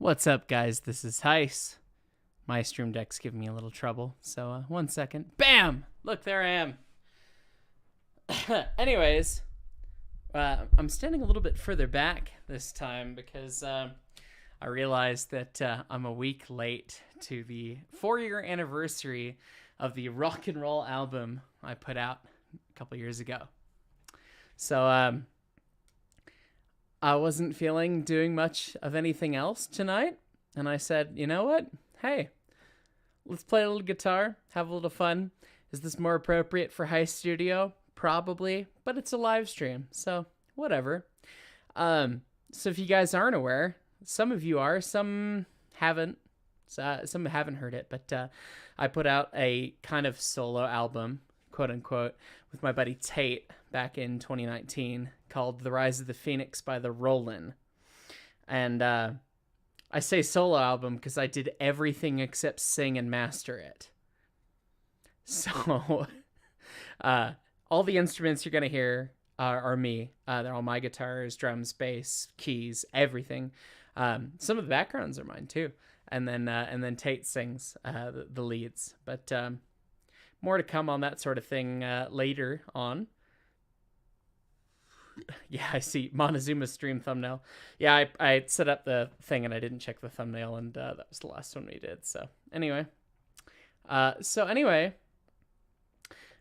What's up, guys? This is Heis. My stream deck's giving me a little trouble, so 1 second. Bam! Look, there I am. Anyways, I'm standing a little bit further back this time because I realized that I'm a week late to the 4-year anniversary of the rock and roll album I put out a couple years ago. So I wasn't feeling doing much of anything else tonight, and I said, you know what? Hey, let's play a little guitar, have a little fun. Is this more appropriate for High Studio? Probably, but it's a live stream, so whatever. So if you guys aren't aware, some of you are, some haven't. Some haven't heard it, but I put out a kind of solo album, quote unquote, with my buddy Tate back in 2019 called The Rise of the Phoenix by the Rollin'. And I say solo album because I did everything except sing and master it. So all the instruments you're going to hear are me. They're all my guitars, drums, bass, keys, everything. Some of the backgrounds are mine too. And then Tate sings the leads. But more to come on that sort of thing later on. Yeah, I see Montezuma's stream thumbnail. Yeah, I set up the thing and I didn't check the thumbnail, and that was the last one we did. So anyway,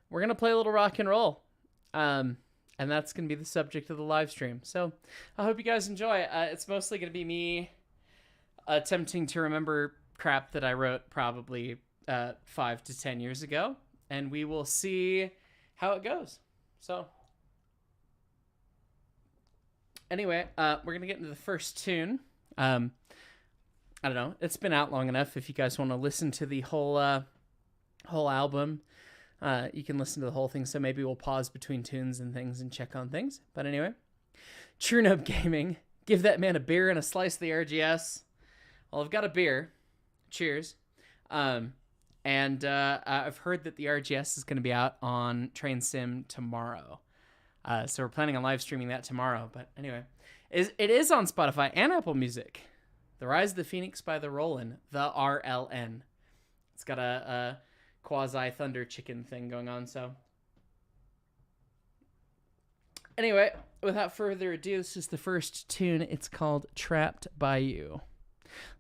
we're gonna play a little rock and roll, and that's gonna be the subject of the live stream. So I hope you guys enjoy. It's mostly gonna be me attempting to remember crap that I wrote probably 5 to 10 years ago, and we will see how it goes. So anyway, we're gonna get into the first tune. I don't know, it's been out long enough. If you guys want to listen to the whole album, you can listen to the whole thing. So maybe we'll pause between tunes and things and check on things. But anyway, Trunub Gaming, give that man a beer and a slice of the RGS. Well, I've got a beer. Cheers. And I've heard that the RGS is going to be out on Train Sim tomorrow. So we're planning on live streaming that tomorrow. But anyway, it is on Spotify and Apple Music. The Rise of the Phoenix by the Rollin', the RLN. It's got a quasi Thunder Chicken thing going on. So anyway, without further ado, this is the first tune. It's called Trapped by You.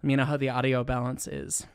Let me know how the audio balance is.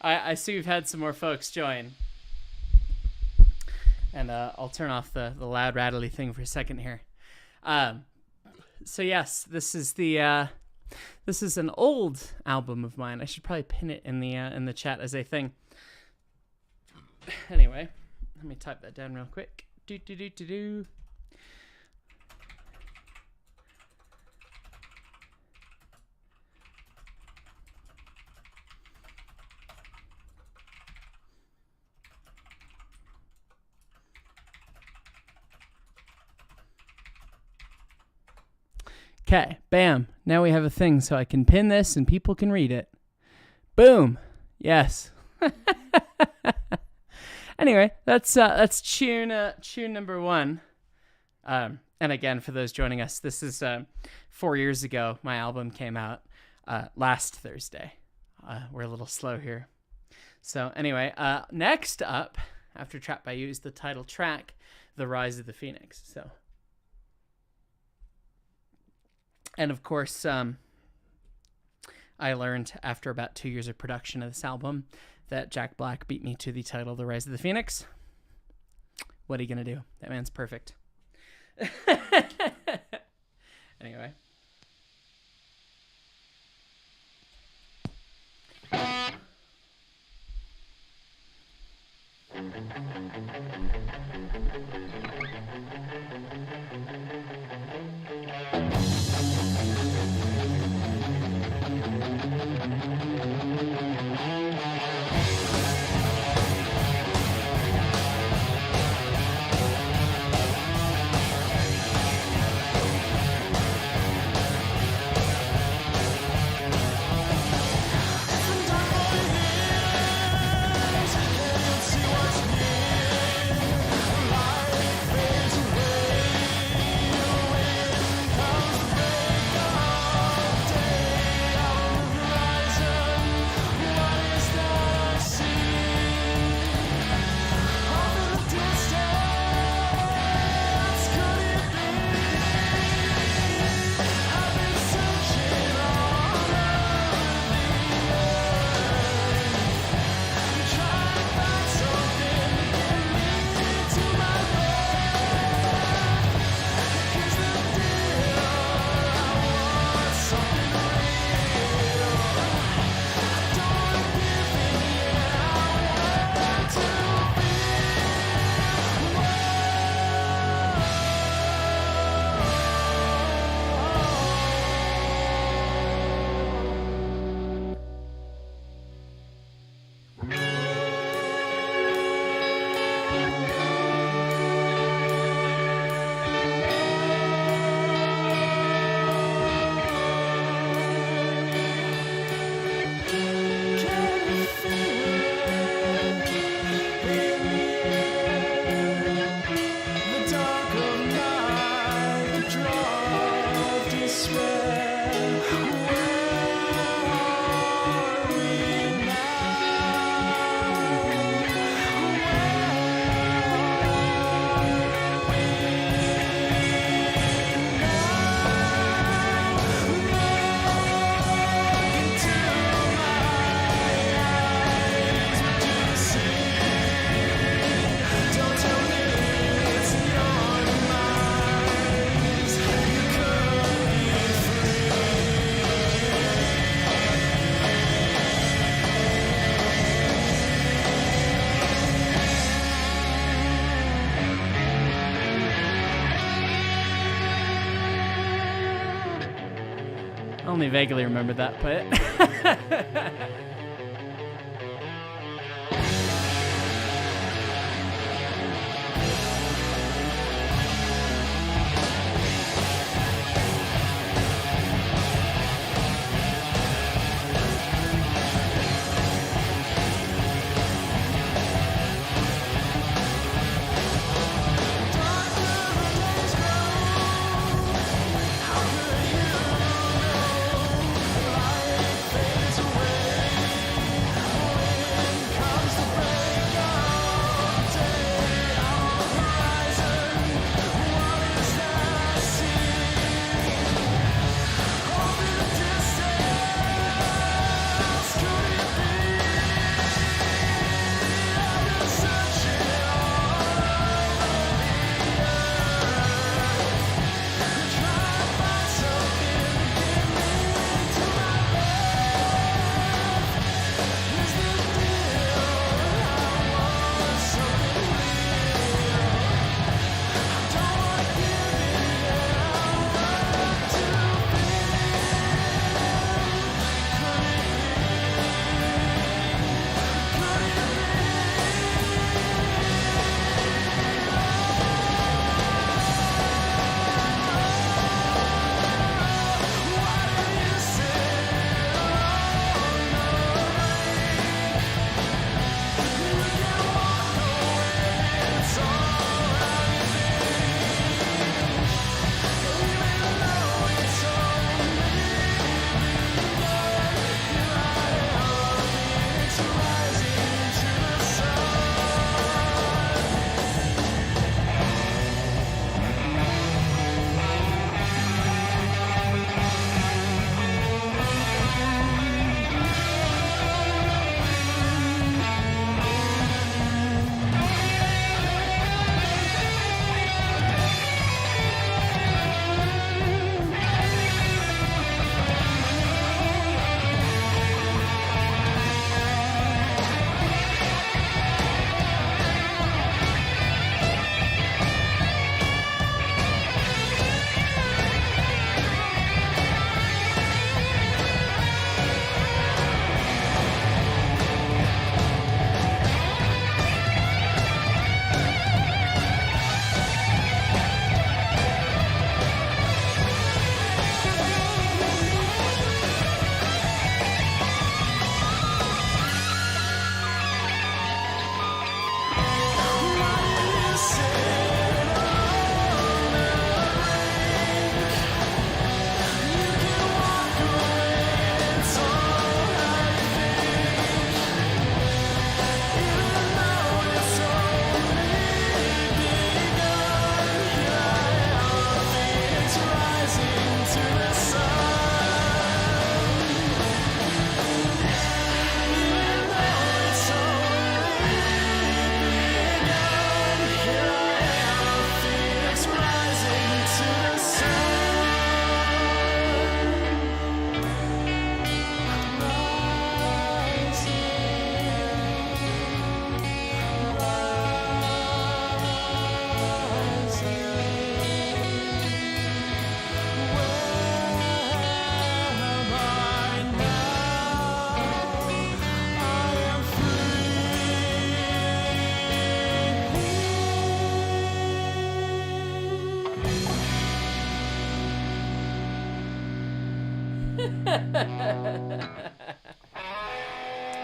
I see we've had some more folks join. And I'll turn off the loud rattly thing for a second here. So yes, this is an old album of mine. I should probably pin it in the chat as a thing. Anyway, let me type that down real quick. Do. Okay, bam. Now we have a thing so I can pin this and people can read it. Boom. Yes. Anyway, that's tune number 1. And again, for those joining us, this is 4 years ago. My album came out last Thursday. We're a little slow here. So anyway, next up, after Trapped by You, is the title track, The Rise of the Phoenix. So, and of course, I learned after about 2 years of production of this album that Jack Black beat me to the title, The Rise of the Phoenix. What are you going to do? That man's perfect. Anyway. Only vaguely remember that, but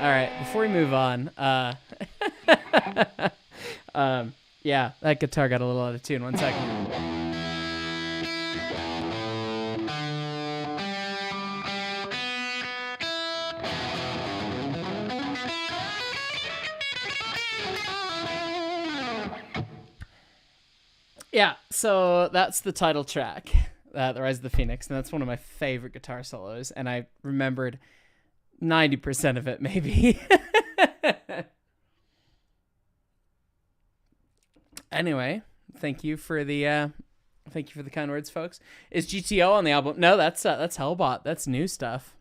All right, before we move on, yeah, that guitar got a little out of tune. 1 second. Yeah, so that's the title track, The Rise of the Phoenix, and that's one of my favorite guitar solos, and I remembered 90% of it, maybe. Anyway, thank you for the kind words, folks. Is GTO on the album? No, that's Hellbot. That's new stuff.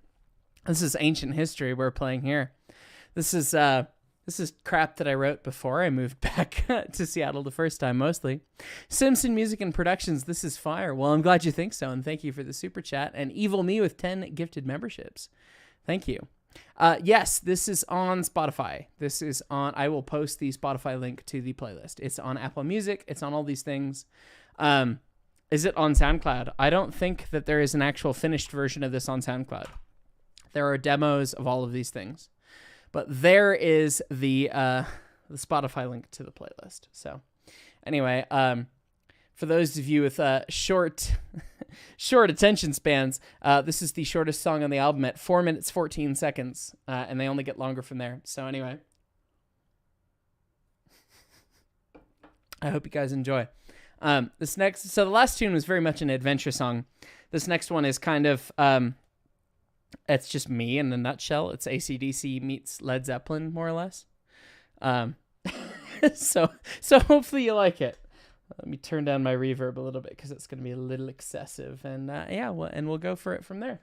This is ancient history we're playing here. This is crap that I wrote before I moved back to Seattle the first time, mostly. Simpson Music and Productions, this is fire. Well, I'm glad you think so, and thank you for the super chat. And Evil Me with 10 gifted memberships. Thank you. Yes, this is on Spotify. I will post the Spotify link to the playlist. It's on Apple Music. It's on all these things. Is it on SoundCloud? I don't think that there is an actual finished version of this on SoundCloud. There are demos of all of these things. But there is the Spotify link to the playlist. So anyway, for those of you with short attention spans, this is the shortest song on the album at 4 minutes, 14 seconds. And they only get longer from there. So anyway, I hope you guys enjoy. So the last tune was very much an adventure song. This next one is kind of, it's just me in a nutshell. It's AC/DC meets Led Zeppelin, more or less. So hopefully you like it. Let me turn down my reverb a little bit because it's going to be a little excessive. And we'll go for it from there.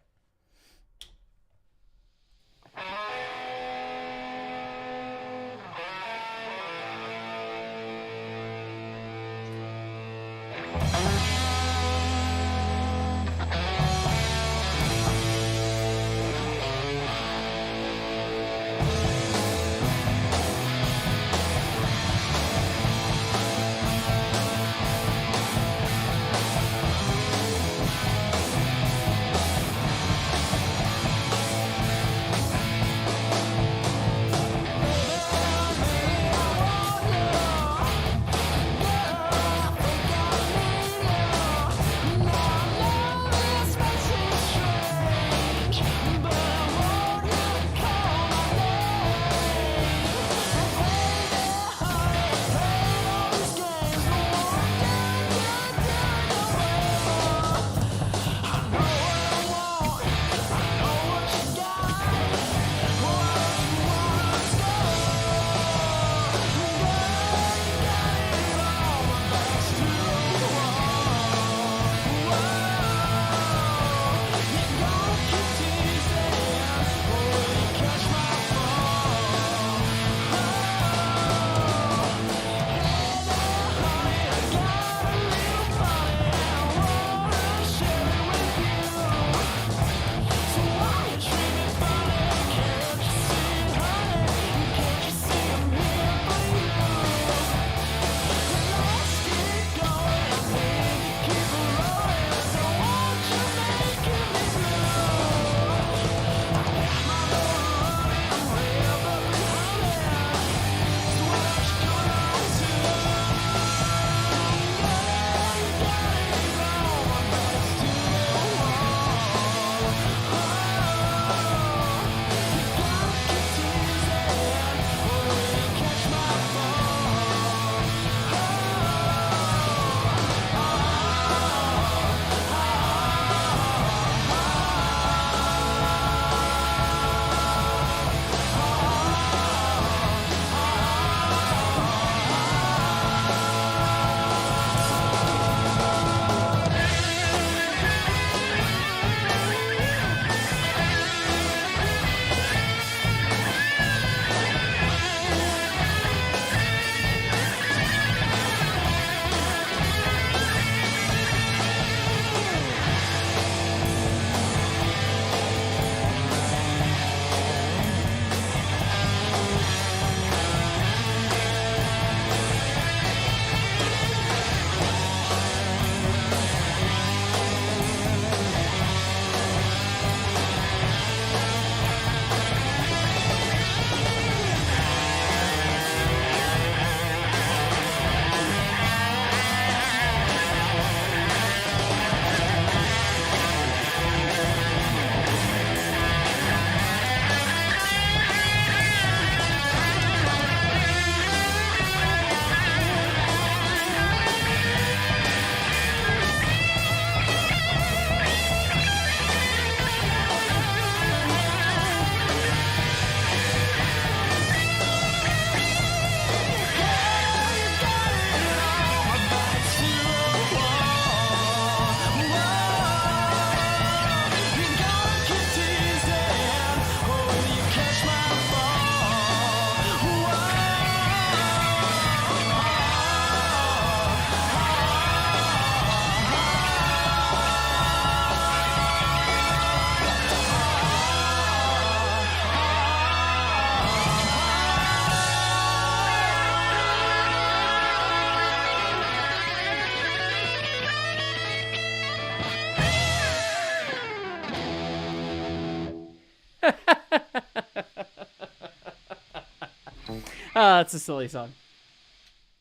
It's a silly song.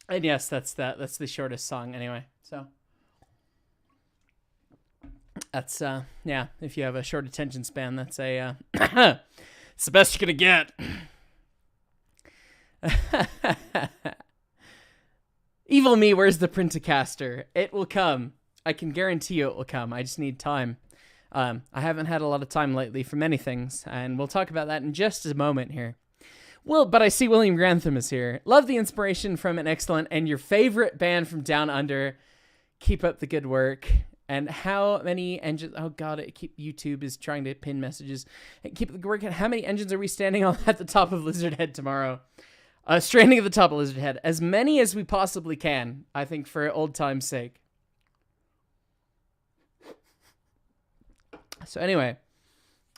And yes, that's the shortest song anyway. So that's yeah, if you have a short attention span, that's a it's the best you're gonna get. Evil me, where's the Printicaster? It will come. I can guarantee you it will come. I just need time. I haven't had a lot of time lately for many things, and we'll talk about that in just a moment here. Well, but I see William Grantham is here. Love the inspiration from an excellent and your favorite band from Down Under. Keep up the good work. And how many engines? Oh God, YouTube is trying to pin messages. Keep up the good work. And how many engines are we standing on at the top of Lizard Head tomorrow? Stranding at the top of Lizard Head. As many as we possibly can, I think, for old time's sake. So anyway,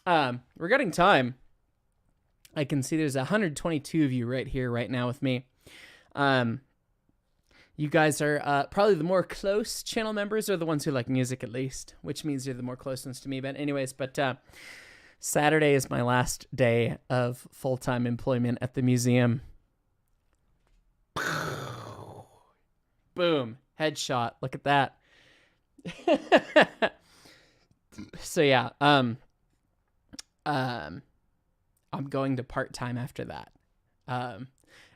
regarding time, I can see there's 122 of you right here, right now with me. You guys are probably the more close channel members, or the ones who like music at least, which means you're the more close ones to me. But anyways, Saturday is my last day of full-time employment at the museum. Boom, headshot. Look at that. So yeah, I'm going to part-time after that.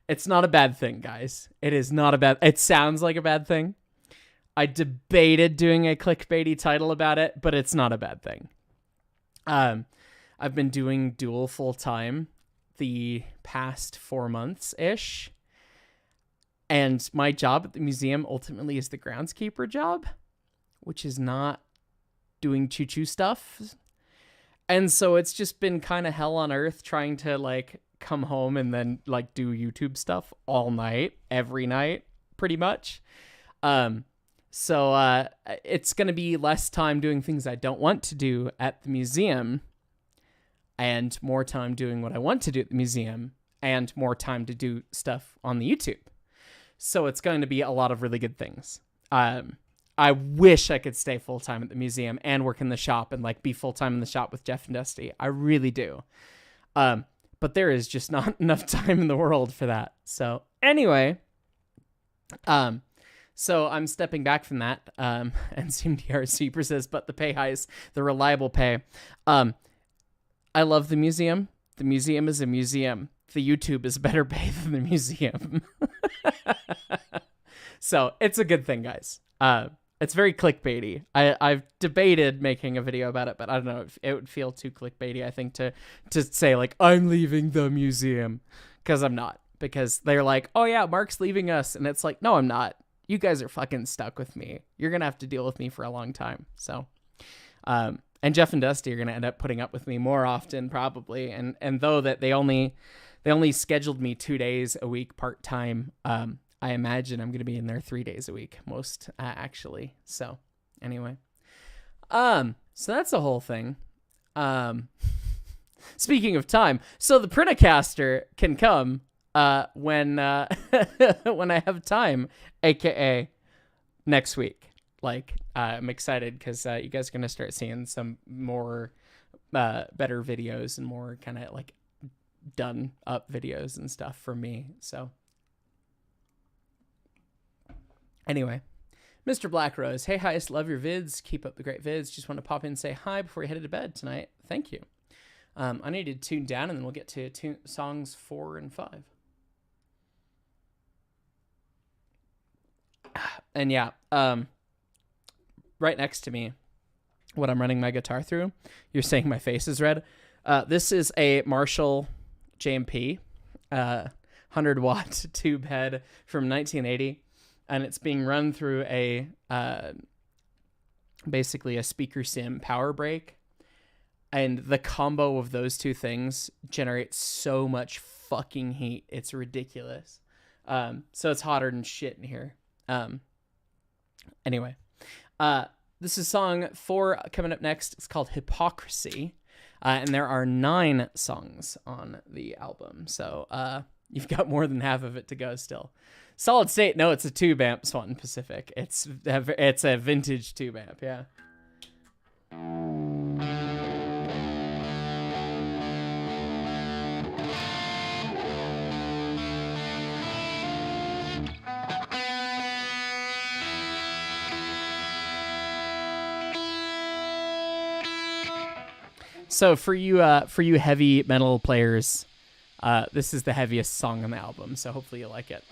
It's not a bad thing, guys. It is not a bad... It sounds like a bad thing. I debated doing a clickbaity title about it, but it's not a bad thing. I've been doing dual full-time the past 4 months-ish. And my job at the museum ultimately is the groundskeeper job, which is not doing choo-choo stuff. And so it's just been kind of hell on earth trying to like come home and then like do YouTube stuff all night, every night, pretty much. So it's going to be less time doing things I don't want to do at the museum and more time doing what I want to do at the museum and more time to do stuff on the YouTube. So it's going to be a lot of really good things. I wish I could stay full-time at the museum and work in the shop and like be full-time in the shop with Jeff and Dusty. I really do. But there is just not enough time in the world for that. So anyway, so I'm stepping back from that. And CMDR Super says, but the pay highs, the reliable pay. I love the museum. The museum is a museum. The YouTube is better pay than the museum. So it's a good thing, guys. It's very clickbaity. I've debated making a video about it, but I don't know. It would feel too clickbaity, I think, to say, like, I'm leaving the museum. Because I'm not. Because they're like, oh, yeah, Mark's leaving us. And it's like, no, I'm not. You guys are fucking stuck with me. You're going to have to deal with me for a long time. So, and Jeff and Dusty are going to end up putting up with me more often, probably. And though that they only scheduled me 2 days a week part-time, I imagine I'm going to be in there 3 days a week, most actually. So anyway, so that's the whole thing. Speaking of time, so the Printicaster can come when when I have time, aka next week. Like I'm excited because you guys are going to start seeing some more better videos and more kind of like done up videos and stuff from me. So. Anyway, Mr. Blackrose, hey, Heist, love your vids. Keep up the great vids. Just want to pop in and say hi before you headed to bed tonight. Thank you. I need to tune down, and then we'll get to songs 4 and 5. And yeah, right next to me, what I'm running my guitar through, you're saying my face is red. This is a Marshall JMP, 100-watt tube head from 1980. And it's being run through a basically a speaker sim power break. And the combo of those two things generates so much fucking heat. It's ridiculous. So it's hotter than shit in here. Anyway, this is song 4 coming up next. It's called Hypocrisy. And there are 9 songs on the album. So you've got more than half of it to go still. Solid state. No, it's a tube amp, Swanton Pacific. It's a vintage tube amp. Yeah. So for you heavy metal players, this is the heaviest song on the album. So hopefully you like it.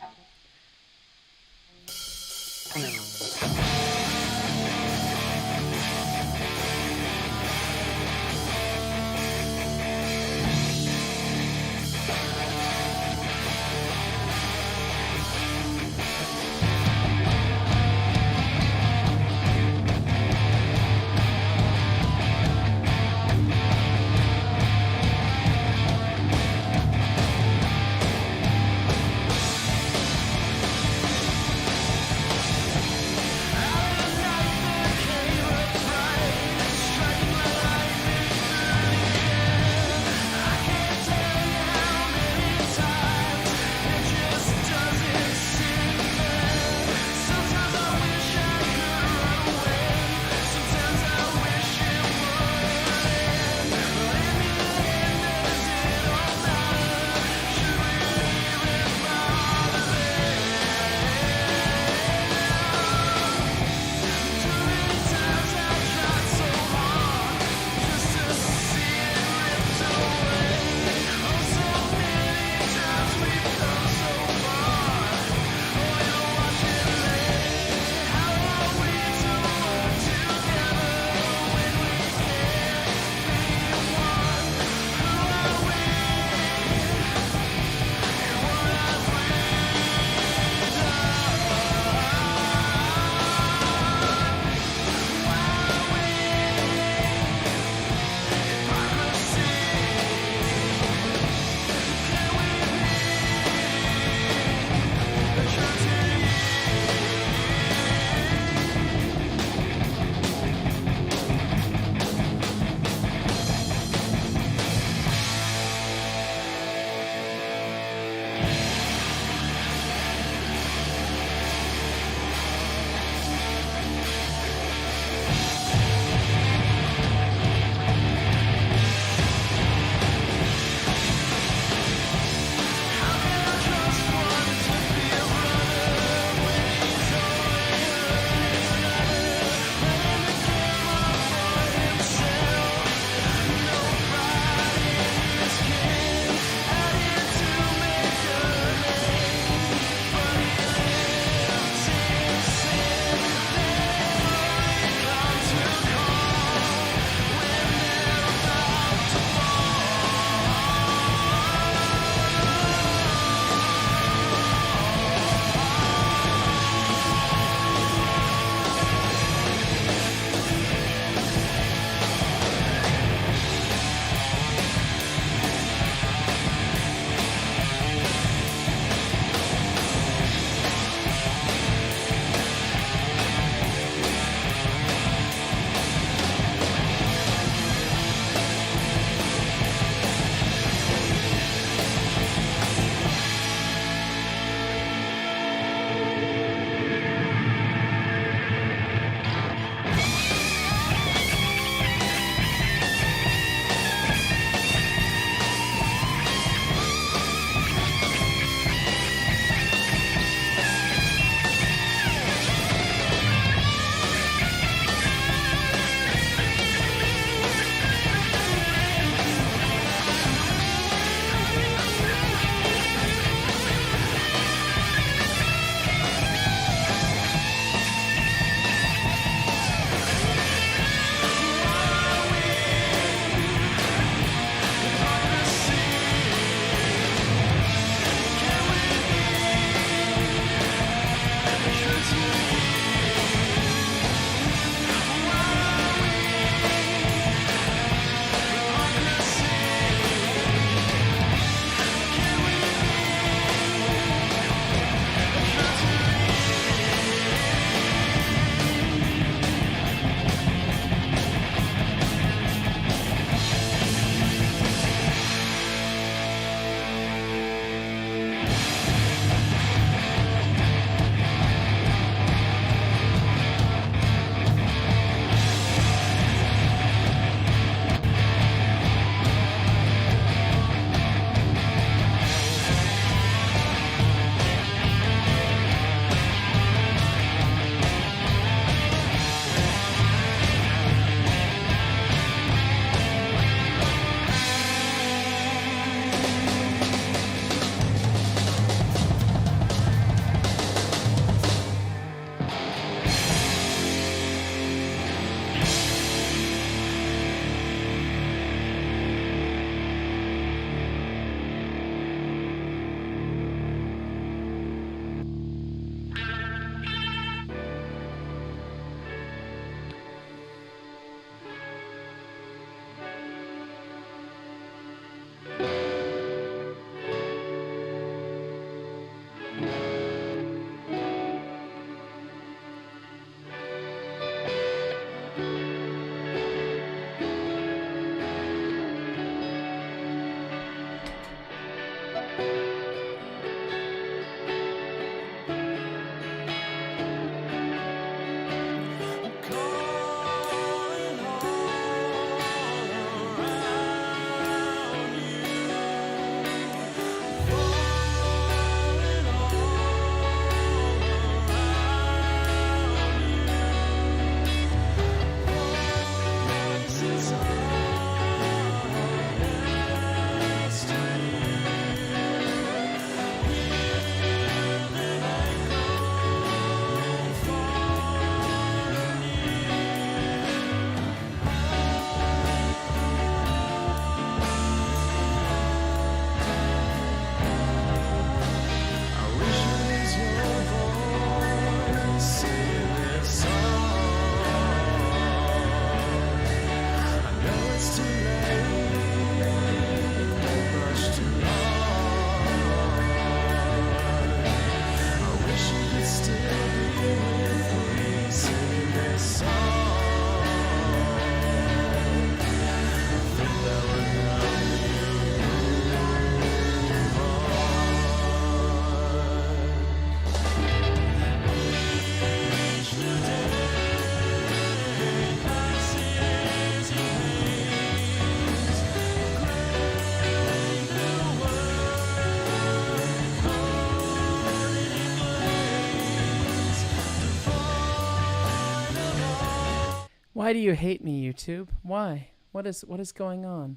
Why do you hate me, YouTube? Why? What is going on?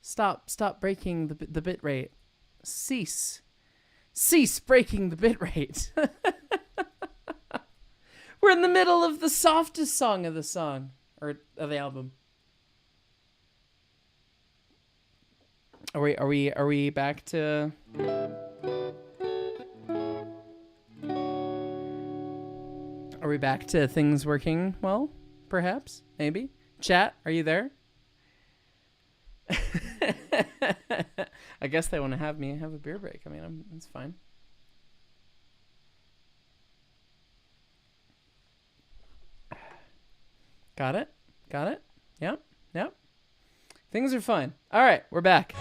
Stop breaking the bit rate. Cease breaking the bit rate. We're in the middle of the softest song of the album. Are we back to? Are we back to things working well? Perhaps, maybe. Chat, are you there? I guess they want to have me have a beer break. I mean, it's fine. Got it? Yep. Things are fine. All right, we're back.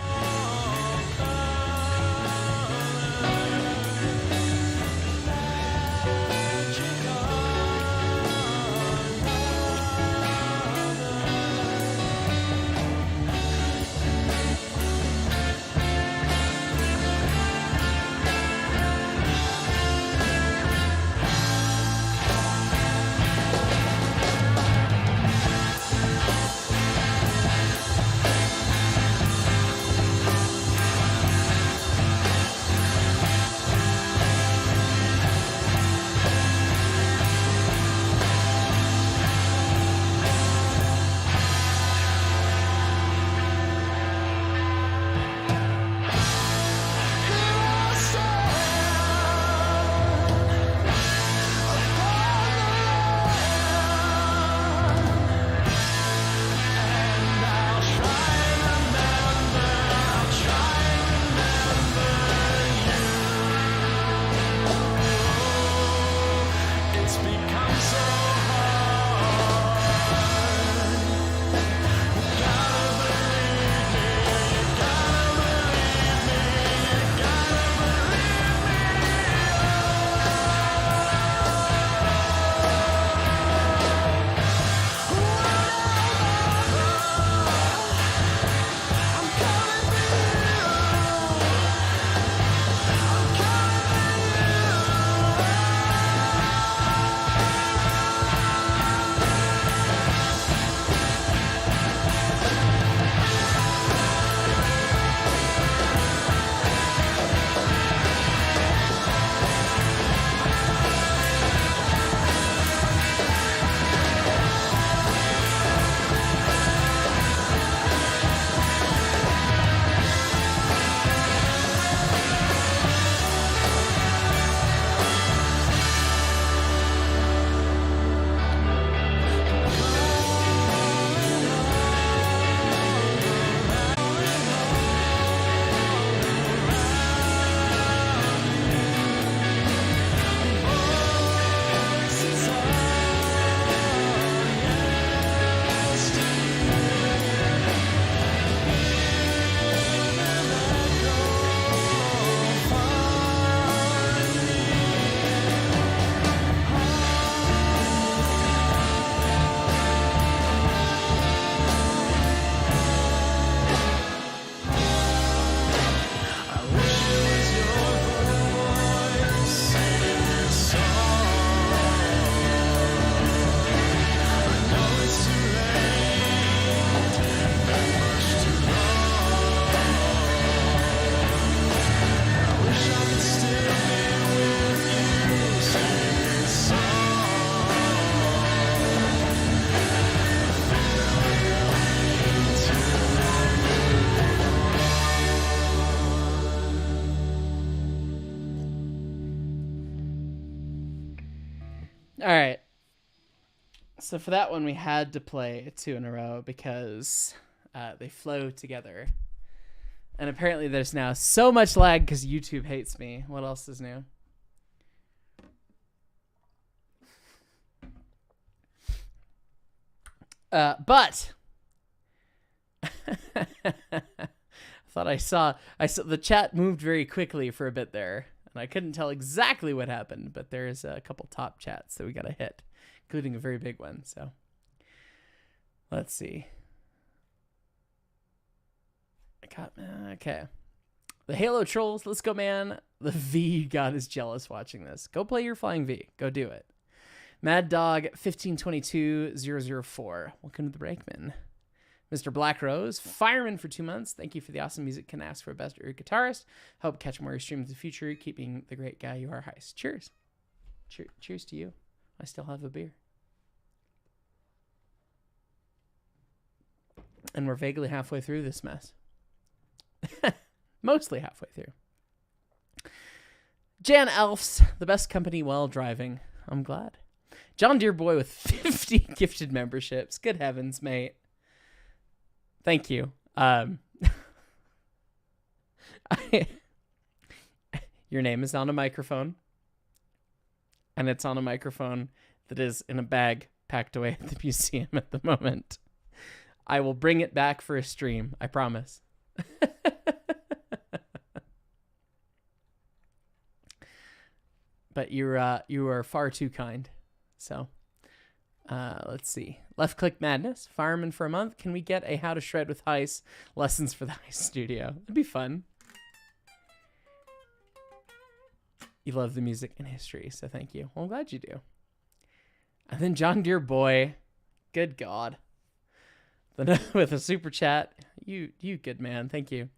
All right. So for that one, we had to play 2 in a row because they flow together. And apparently there's now so much lag because YouTube hates me. What else is new? But I thought I saw the chat moved very quickly for a bit there, and I couldn't tell exactly what happened, but there's a couple top chats that we got to hit, including a very big one. So let's see. Okay. The Halo trolls, let's go, man. The V god is jealous watching this. Go play your flying V. Go do it. Mad Dog 1522004. Welcome to the Brakeman. Mr. Black Rose, fireman for 2 months. Thank you for the awesome music. Can ask for a best guitarist. Hope catch more of your streams in the future. Keeping the great guy you are heist. Cheers. Cheers to you. I still have a beer. And we're vaguely halfway through this mess. Mostly halfway through. Jan Elfs, the best company while driving. I'm glad. John Deere Boy with 50 gifted memberships. Good heavens, mate. Thank you. Your name is on a microphone. And it's on a microphone that is in a bag packed away at the museum at the moment. I will bring it back for a stream. I promise. But you are far too kind. So, let's see. Left Click Madness. Fireman for a month. Can we get a How to Shred with Heist lessons for the Heist Studio? That'd be fun. You love the music and history, so thank you. Well, I'm glad you do. And then John Deere Boy. Good God. With a super chat. You good man. Thank you.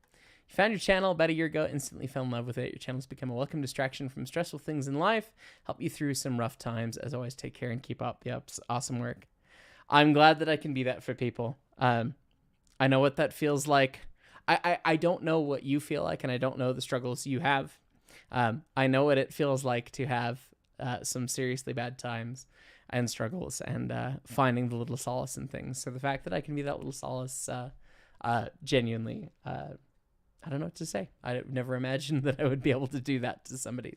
You found your channel about a year ago, instantly fell in love with it. Your channel's become a welcome distraction from stressful things in life. Help you through some rough times. As always, take care and keep up the awesome work. I'm glad that I can be that for people. I know what that feels like. I don't know what you feel like, and I don't know the struggles you have. I know what it feels like to have some seriously bad times and struggles, and finding the little solace in things. So the fact that I can be that little solace, genuinely, I don't know what to say. I never imagined that I would be able to do that to somebody,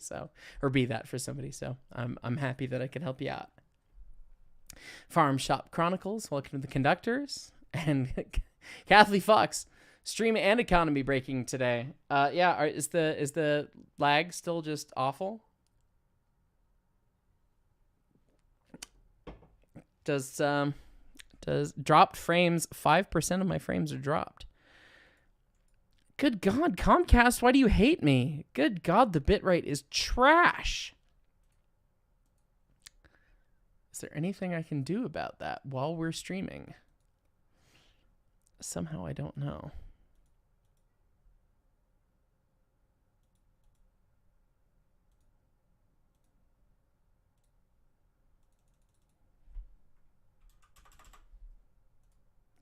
or be that for somebody. So I'm happy that I could help you out. Farm Shop Chronicles, welcome to the conductors. And Kathleen Fox, stream and economy breaking today. Yeah, is the lag still just awful? Does dropped frames, 5% of my frames are dropped. Good God, Comcast, why do you hate me? Good God, the bitrate is trash. Is there anything I can do about that while we're streaming? Somehow I don't know.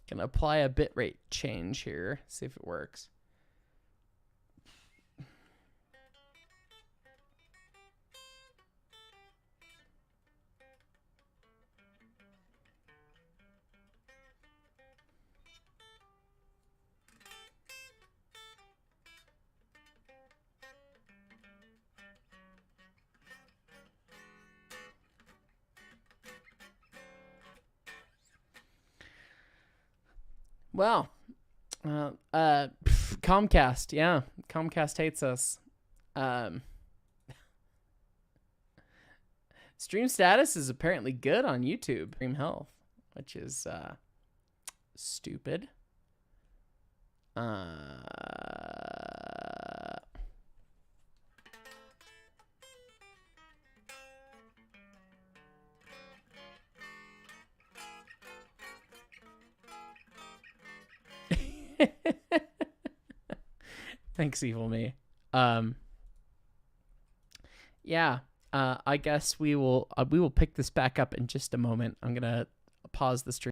Gonna apply a bitrate change here, see if it works. Well, Comcast, yeah, Comcast hates us. Stream status is apparently good on YouTube. Stream health, which is stupid. Thanks, Evil Me. Yeah. I guess we will pick this back up in just a moment. I'm gonna pause the stream.